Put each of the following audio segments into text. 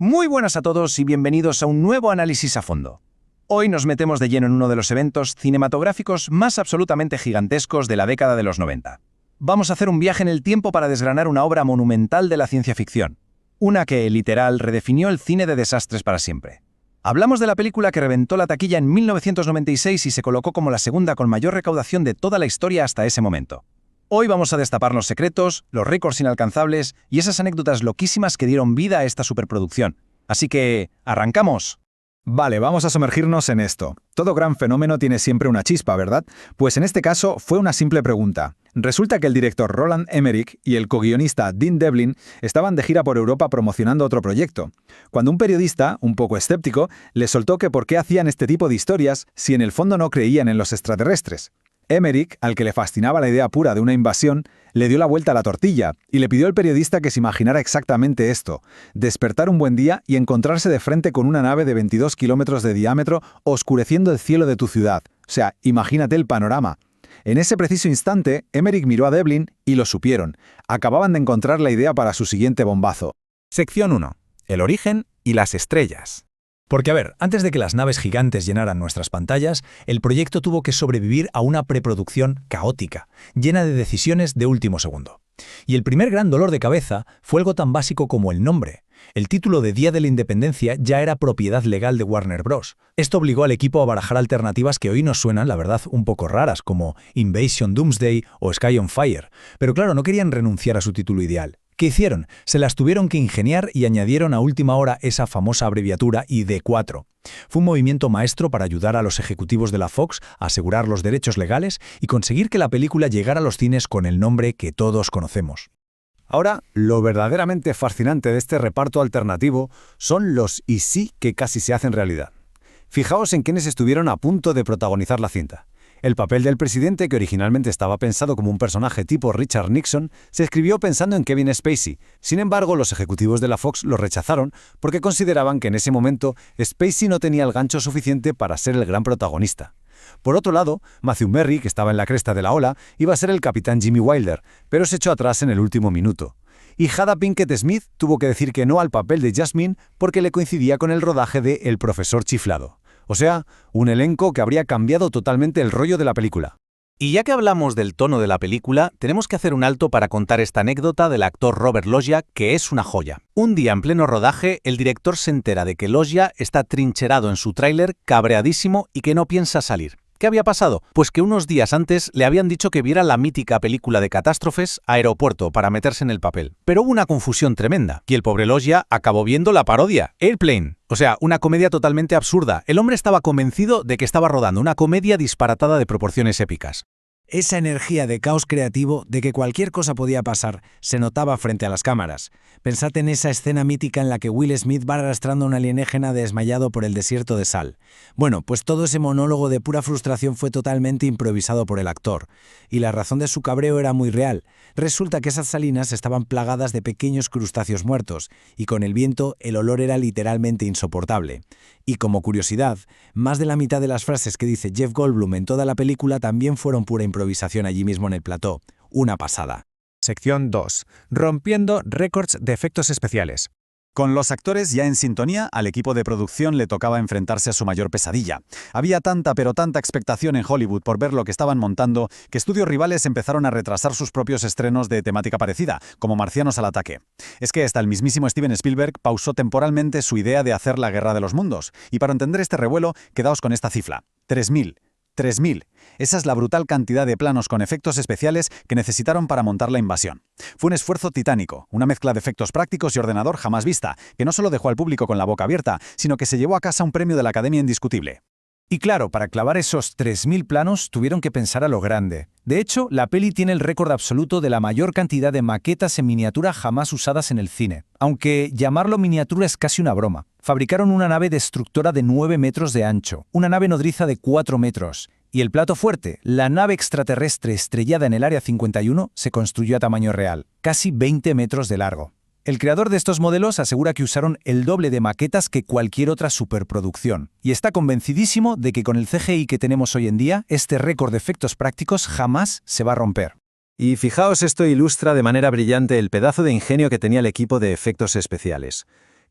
Muy buenas a todos y bienvenidos a un nuevo análisis a fondo. Hoy nos metemos de lleno en uno de los eventos cinematográficos más absolutamente gigantescos de la década de los 90. Vamos a hacer un viaje en el tiempo para desgranar una obra monumental de la ciencia ficción. Una que, literal, redefinió el cine de desastres para siempre. Hablamos de la película que reventó la taquilla en 1996 y se colocó como la segunda con mayor recaudación de toda la historia hasta ese momento. Hoy vamos a destapar los secretos, los récords inalcanzables y esas anécdotas loquísimas que dieron vida a esta superproducción. Así que, ¡arrancamos! Vale, vamos a sumergirnos en esto. Todo gran fenómeno tiene siempre una chispa, ¿verdad? Pues en este caso fue una simple pregunta. Resulta que el director Roland Emmerich y el coguionista Dean Devlin estaban de gira por Europa promocionando otro proyecto, cuando un periodista, un poco escéptico, les soltó que por qué hacían este tipo de historias si en el fondo no creían en los extraterrestres. Emmerich, al que le fascinaba la idea pura de una invasión, le dio la vuelta a la tortilla y le pidió al periodista que se imaginara exactamente esto: despertar un buen día y encontrarse de frente con una nave de 22 kilómetros de diámetro oscureciendo el cielo de tu ciudad. O sea, imagínate el panorama. En ese preciso instante, Emmerich miró a Devlin y lo supieron. Acababan de encontrar la idea para su siguiente bombazo. Sección 1. El origen y las estrellas. Porque, a ver, antes de que las naves gigantes llenaran nuestras pantallas, el proyecto tuvo que sobrevivir a una preproducción caótica, llena de decisiones de último segundo. Y el primer gran dolor de cabeza fue algo tan básico como el nombre. El título de Día de la Independencia ya era propiedad legal de Warner Bros. Esto obligó al equipo a barajar alternativas que hoy nos suenan, la verdad, un poco raras, como Invasion Doomsday o Sky on Fire. Pero claro, no querían renunciar a su título ideal. ¿Qué hicieron? Se las tuvieron que ingeniar y añadieron a última hora esa famosa abreviatura ID4. Fue un movimiento maestro para ayudar a los ejecutivos de la Fox a asegurar los derechos legales y conseguir que la película llegara a los cines con el nombre que todos conocemos. Ahora, lo verdaderamente fascinante de este reparto alternativo son los y sí que casi se hacen realidad. Fijaos en quienes estuvieron a punto de protagonizar la cinta. El papel del presidente, que originalmente estaba pensado como un personaje tipo Richard Nixon, se escribió pensando en Kevin Spacey. Sin embargo, los ejecutivos de la Fox lo rechazaron porque consideraban que en ese momento Spacey no tenía el gancho suficiente para ser el gran protagonista. Por otro lado, Matthew Merry, que estaba en la cresta de la ola, iba a ser el capitán Jimmy Wilder, pero se echó atrás en el último minuto. Y Jada Pinkett Smith tuvo que decir que no al papel de Jasmine porque le coincidía con el rodaje de El profesor chiflado. O sea, un elenco que habría cambiado totalmente el rollo de la película. Y ya que hablamos del tono de la película, tenemos que hacer un alto para contar esta anécdota del actor Robert Loggia, que es una joya. Un día en pleno rodaje, el director se entera de que Loggia está trincherado en su tráiler, cabreadísimo y que no piensa salir. ¿Qué había pasado? Pues que unos días antes le habían dicho que viera la mítica película de catástrofes Aeropuerto para meterse en el papel. Pero hubo una confusión tremenda, y el pobre Loggia acabó viendo la parodia, Airplane. O sea, una comedia totalmente absurda. El hombre estaba convencido de que estaba rodando una comedia disparatada de proporciones épicas. Esa energía de caos creativo, de que cualquier cosa podía pasar, se notaba frente a las cámaras. Pensad en esa escena mítica en la que Will Smith va arrastrando a un alienígena desmayado por el desierto de sal. Bueno, pues todo ese monólogo de pura frustración fue totalmente improvisado por el actor. Y la razón de su cabreo era muy real. Resulta que esas salinas estaban plagadas de pequeños crustáceos muertos, y con el viento el olor era literalmente insoportable. Y como curiosidad, más de la mitad de las frases que dice Jeff Goldblum en toda la película también fueron pura improvisación allí mismo en el plató. Una pasada. Sección 2. Rompiendo récords de efectos especiales. Con los actores ya en sintonía, al equipo de producción le tocaba enfrentarse a su mayor pesadilla. Había tanta pero tanta expectación en Hollywood por ver lo que estaban montando, que estudios rivales empezaron a retrasar sus propios estrenos de temática parecida, como Marcianos al ataque. Es que hasta el mismísimo Steven Spielberg pausó temporalmente su idea de hacer la Guerra de los Mundos. Y para entender este revuelo, quedaos con esta cifra: 3.000. 3.000. Esa es la brutal cantidad de planos con efectos especiales que necesitaron para montar la invasión. Fue un esfuerzo titánico, una mezcla de efectos prácticos y ordenador jamás vista, que no solo dejó al público con la boca abierta, sino que se llevó a casa un premio de la Academia indiscutible. Y claro, para clavar esos 3.000 planos tuvieron que pensar a lo grande. De hecho, la peli tiene el récord absoluto de la mayor cantidad de maquetas en miniatura jamás usadas en el cine. Aunque llamarlo miniatura es casi una broma. Fabricaron una nave destructora de 9 metros de ancho, una nave nodriza de 4 metros. Y el plato fuerte, la nave extraterrestre estrellada en el Área 51, se construyó a tamaño real, casi 20 metros de largo. El creador de estos modelos asegura que usaron el doble de maquetas que cualquier otra superproducción, y está convencidísimo de que con el CGI que tenemos hoy en día, este récord de efectos prácticos jamás se va a romper. Y fijaos, esto ilustra de manera brillante el pedazo de ingenio que tenía el equipo de efectos especiales.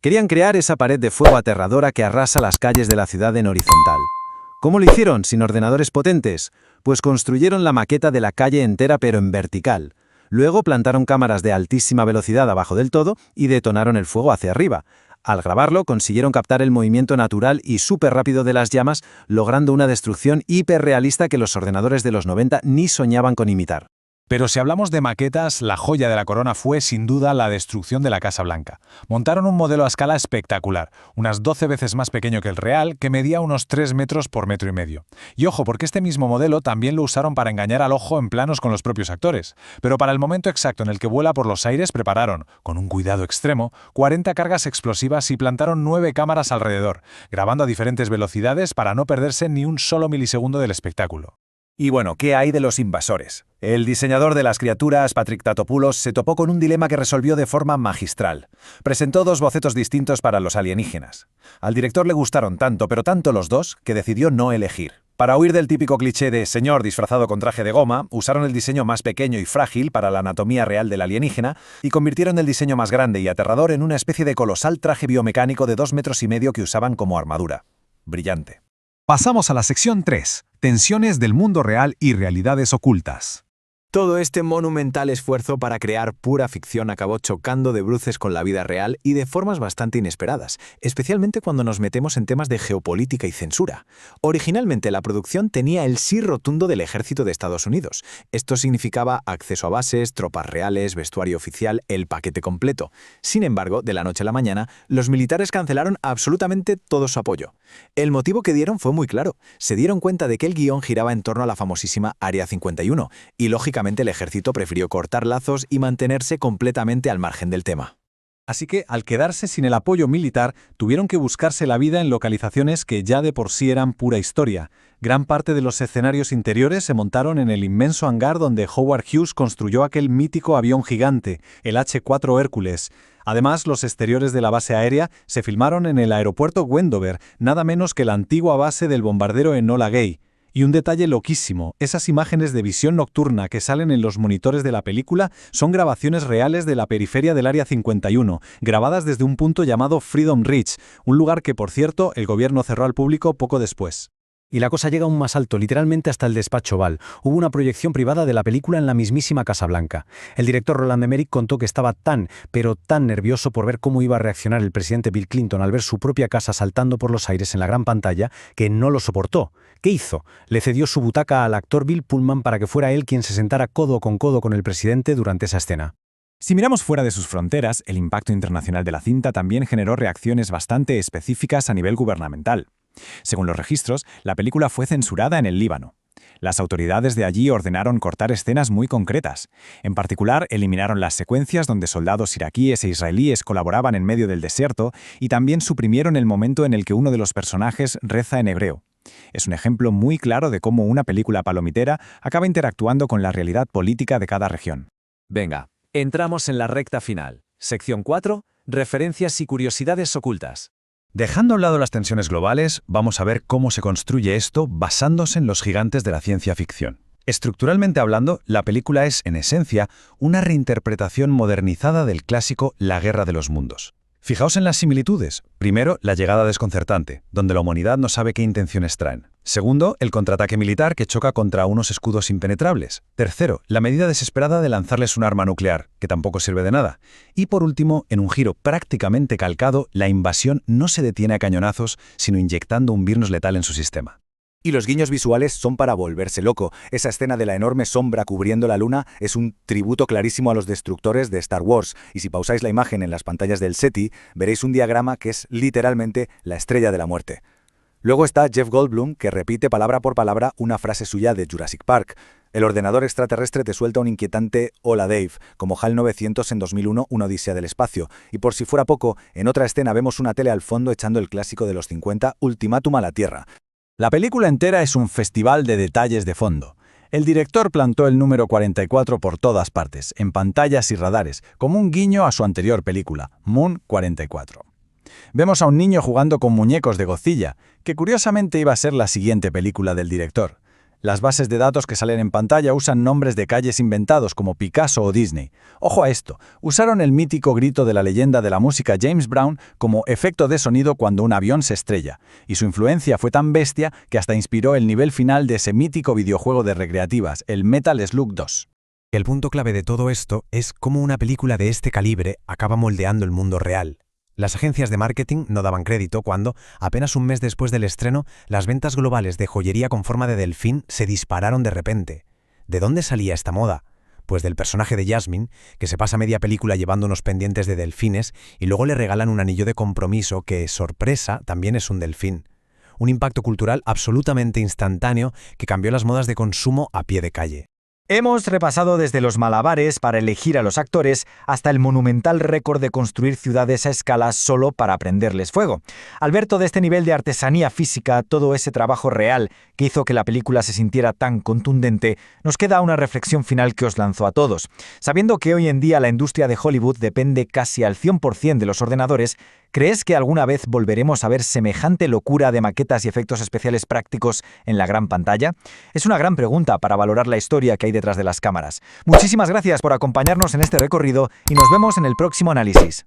Querían crear esa pared de fuego aterradora que arrasa las calles de la ciudad en horizontal. ¿Cómo lo hicieron sin ordenadores potentes? Pues construyeron la maqueta de la calle entera pero en vertical. Luego plantaron cámaras de altísima velocidad abajo del todo y detonaron el fuego hacia arriba. Al grabarlo, consiguieron captar el movimiento natural y súper rápido de las llamas, logrando una destrucción hiperrealista que los ordenadores de los 90 ni soñaban con imitar. Pero si hablamos de maquetas, la joya de la corona fue sin duda la destrucción de la Casa Blanca. Montaron un modelo a escala espectacular, unas 12 veces más pequeño que el real, que medía unos 3 metros por metro y medio. Y ojo, porque este mismo modelo también lo usaron para engañar al ojo en planos con los propios actores. Pero para el momento exacto en el que vuela por los aires prepararon, con un cuidado extremo, 40 cargas explosivas y plantaron 9 cámaras alrededor, grabando a diferentes velocidades para no perderse ni un solo milisegundo del espectáculo. Y bueno, ¿qué hay de los invasores? El diseñador de las criaturas, Patrick Tatopoulos, se topó con un dilema que resolvió de forma magistral. Presentó 2 bocetos distintos para los alienígenas. Al director le gustaron tanto, pero tanto los dos, que decidió no elegir. Para huir del típico cliché de señor disfrazado con traje de goma, usaron el diseño más pequeño y frágil para la anatomía real del alienígena y convirtieron el diseño más grande y aterrador en una especie de colosal traje biomecánico de 2,5 metros que usaban como armadura. Brillante. Pasamos a la sección 3, tensiones del mundo real y realidades ocultas. Todo este monumental esfuerzo para crear pura ficción acabó chocando de bruces con la vida real y de formas bastante inesperadas, especialmente cuando nos metemos en temas de geopolítica y censura. Originalmente la producción tenía el sí rotundo del ejército de Estados Unidos. Esto significaba acceso a bases, tropas reales, vestuario oficial, el paquete completo. Sin embargo, de la noche a la mañana, los militares cancelaron absolutamente todo su apoyo. El motivo que dieron fue muy claro. Se dieron cuenta de que el guión giraba en torno a la famosísima Área 51 y lógicamente el ejército prefirió cortar lazos y mantenerse completamente al margen del tema. Así que, al quedarse sin el apoyo militar, tuvieron que buscarse la vida en localizaciones que ya de por sí eran pura historia. Gran parte de los escenarios interiores se montaron en el inmenso hangar donde Howard Hughes construyó aquel mítico avión gigante, el H-4 Hércules. Además, los exteriores de la base aérea se filmaron en el aeropuerto Wendover, nada menos que la antigua base del bombardero Enola Gay. Y un detalle loquísimo, esas imágenes de visión nocturna que salen en los monitores de la película son grabaciones reales de la periferia del Área 51, grabadas desde un punto llamado Freedom Ridge, un lugar que, por cierto, el gobierno cerró al público poco después. Y la cosa llega aún más alto, literalmente hasta el despacho Oval. Hubo una proyección privada de la película en la mismísima Casa Blanca. El director Roland Emmerich contó que estaba pero tan nervioso por ver cómo iba a reaccionar el presidente Bill Clinton al ver su propia casa saltando por los aires en la gran pantalla, que no lo soportó. ¿Qué hizo? Le cedió su butaca al actor Bill Pullman para que fuera él quien se sentara codo con el presidente durante esa escena. Si miramos fuera de sus fronteras, el impacto internacional de la cinta también generó reacciones bastante específicas a nivel gubernamental. Según los registros, la película fue censurada en el Líbano. Las autoridades de allí ordenaron cortar escenas muy concretas. En particular, eliminaron las secuencias donde soldados iraquíes e israelíes colaboraban en medio del desierto y también suprimieron el momento en el que uno de los personajes reza en hebreo. Es un ejemplo muy claro de cómo una película palomitera acaba interactuando con la realidad política de cada región. Venga, entramos en la recta final. Sección 4, referencias y curiosidades ocultas. Dejando a un lado las tensiones globales, vamos a ver cómo se construye esto basándose en los gigantes de la ciencia ficción. Estructuralmente hablando, la película es, en esencia, una reinterpretación modernizada del clásico La Guerra de los Mundos. Fijaos en las similitudes. Primero, la llegada desconcertante, donde la humanidad no sabe qué intenciones traen. Segundo, el contraataque militar que choca contra unos escudos impenetrables. Tercero, la medida desesperada de lanzarles un arma nuclear, que tampoco sirve de nada. Y por último, en un giro prácticamente calcado, la invasión no se detiene a cañonazos, sino inyectando un virus letal en su sistema. Y los guiños visuales son para volverse loco. Esa escena de la enorme sombra cubriendo la luna es un tributo clarísimo a los destructores de Star Wars. Y si pausáis la imagen en las pantallas del SETI, veréis un diagrama que es literalmente la estrella de la muerte. Luego está Jeff Goldblum, que repite palabra por palabra una frase suya de Jurassic Park. El ordenador extraterrestre te suelta un inquietante «Hola Dave», como HAL 900 en 2001, Una odisea del espacio. Y por si fuera poco, en otra escena vemos una tele al fondo echando el clásico de los 50, Ultimátum a la Tierra. La película entera es un festival de detalles de fondo. El director plantó el número 44 por todas partes, en pantallas y radares, como un guiño a su anterior película, Moon 44. Vemos a un niño jugando con muñecos de Godzilla, que curiosamente iba a ser la siguiente película del director. Las bases de datos que salen en pantalla usan nombres de calles inventados como Picasso o Disney. Ojo a esto, usaron el mítico grito de la leyenda de la música James Brown como efecto de sonido cuando un avión se estrella, y su influencia fue tan bestia que hasta inspiró el nivel final de ese mítico videojuego de recreativas, el Metal Slug 2. El punto clave de todo esto es cómo una película de este calibre acaba moldeando el mundo real. Las agencias de marketing no daban crédito cuando, apenas un mes después del estreno, las ventas globales de joyería con forma de delfín se dispararon de repente. ¿De dónde salía esta moda? Pues del personaje de Jasmine, que se pasa media película llevando unos pendientes de delfines y luego le regalan un anillo de compromiso que, sorpresa, también es un delfín. Un impacto cultural absolutamente instantáneo que cambió las modas de consumo a pie de calle. Hemos repasado desde los malabares para elegir a los actores hasta el monumental récord de construir ciudades a escala solo para prenderles fuego. Al ver todo este nivel de artesanía física, todo ese trabajo real que hizo que la película se sintiera tan contundente, nos queda una reflexión final que os lanzo a todos. Sabiendo que hoy en día la industria de Hollywood depende casi al 100% de los ordenadores, ¿crees que alguna vez volveremos a ver semejante locura de maquetas y efectos especiales prácticos en la gran pantalla? Es una gran pregunta para valorar la historia que hay detrás de las cámaras. Muchísimas gracias por acompañarnos en este recorrido y nos vemos en el próximo análisis.